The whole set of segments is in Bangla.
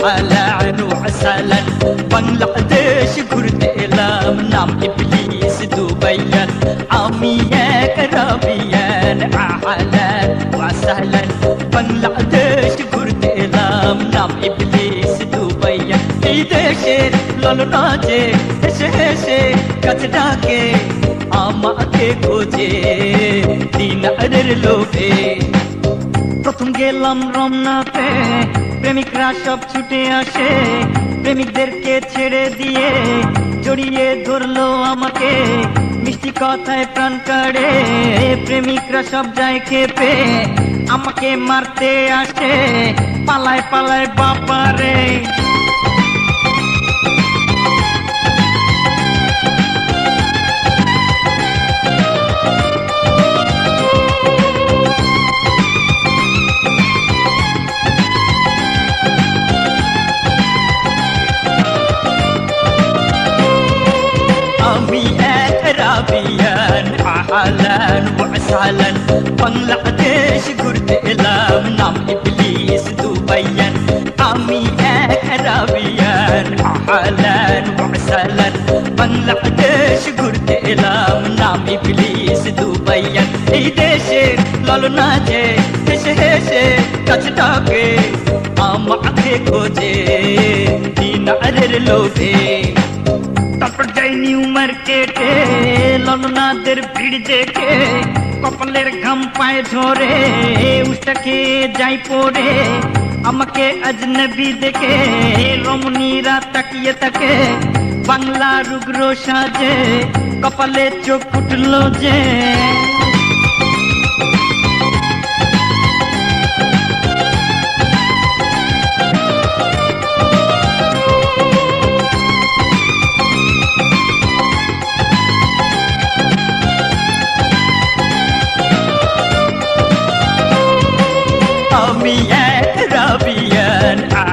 أهلا وسهلا بنغلاديش ঘুরতে এলাম নাম ইবলিস দুবাইয়ান আমি এক আরবিয়ান أهلا وسهلا বাংলাদেশ ঘুরতে এলাম নাম ইবলিস দুবাইয়ান এই দেশের ললনাজে এসে এসে কাছে ডাকে আমাকে খোঁজে দিনারের লোভে প্রথম গেলাম রমনাতে প্রেমিকরা সব ছুটে আসে প্রেমিকদেরকে ছেড়ে দিয়ে জড়িয়ে ধরলো আমাকে মিষ্টি কথায় প্রাণ কাড়ে প্রেমিকরা সব যায় খেপে আমাকে মারতে আসে পালায় পালায় বাপারে أهلا وسهلا বাংলাদেশ ঘুরতে এলাম নাম ইবলিস দুবাইয়ান আমি এক আরবিয়ান أهلا وسهلا বাংলাদেশ ঘুরতে এলাম নাম ইবলিস দুবাইয়ান এই দেশের ললনাজে হেসে হেসে কাছে ডাকে আমাকে খোঁজে দিনারের লোভে তারপর যাই নিউ মার্কেটে ললনাদের ভিড় দেখে কপালের ঘাম পায়ে ঝরে উষ্টাকে যাই পড়ে আমাকে আজনবী দেখে রমণীরা তাকিয়ে থাকে বাংলা রুগ্র সাজে কপালে চোখ উঠলো যে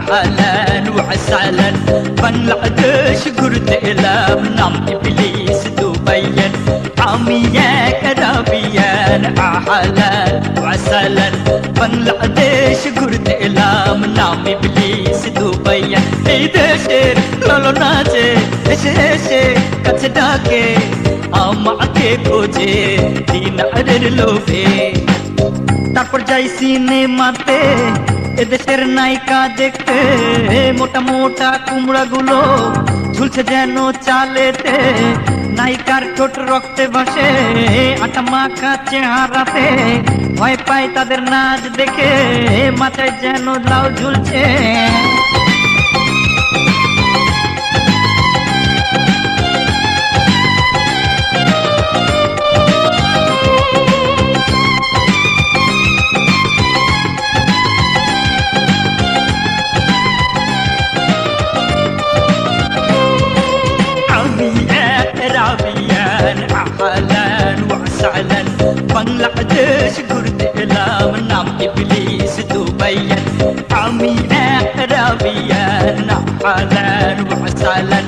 أهلا وسهلا বাংলাদেশ ঘুরতে এলাম নাম ইবলিস দুবাইয়ান আমি এক আরবিয়ান أهلا وسهلا বাংলাদেশ ঘুরতে এলাম নাম ইবলিস দুবাইয়ান এই দেশের ললনাজে এসে এসে কাছে ডাকে আমাকে খোঁজে দিনারের লোভে তারপর যাই সিনেমাতে এদেশের নায়িকা দেখতে মোটা মোটা কুমড়াগুলো ঝুলছে যেন চালেতে নায়িকার ঠোঁট রক্তে ভাসে আটা মাখা চেহারাতে ভয় পায় তাদের নাচ দেখে মাথায় যেন লাউ ঝুলছে বাংলাদেশ ঘুরতে এলাম নাম ইবলিস দুবাইয়ান আমি এক আরবিয়ান أهلا وسهلا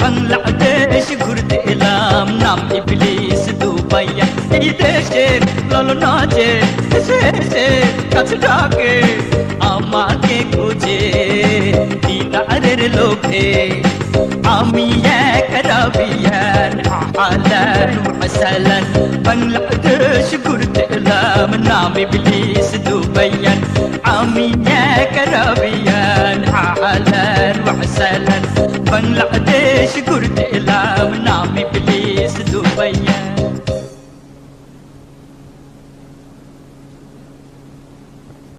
বাংলাদেশ ঘুরতে এলাম নাম ইবলিস দুবাইয়ান এই দেশের ললনাজে এসে এসে কাছে ডাকে আমাকে খোঁজে দিনারের লোভে আমি এক আরবিয়ান أهلا وسهلا বাংলাদেশ ঘুরতে এলাম নাম ইবলিস দুবাইয়ান আমি এক আরবিয়ান أهلا وسهلا বাংলাদেশ ঘুরতে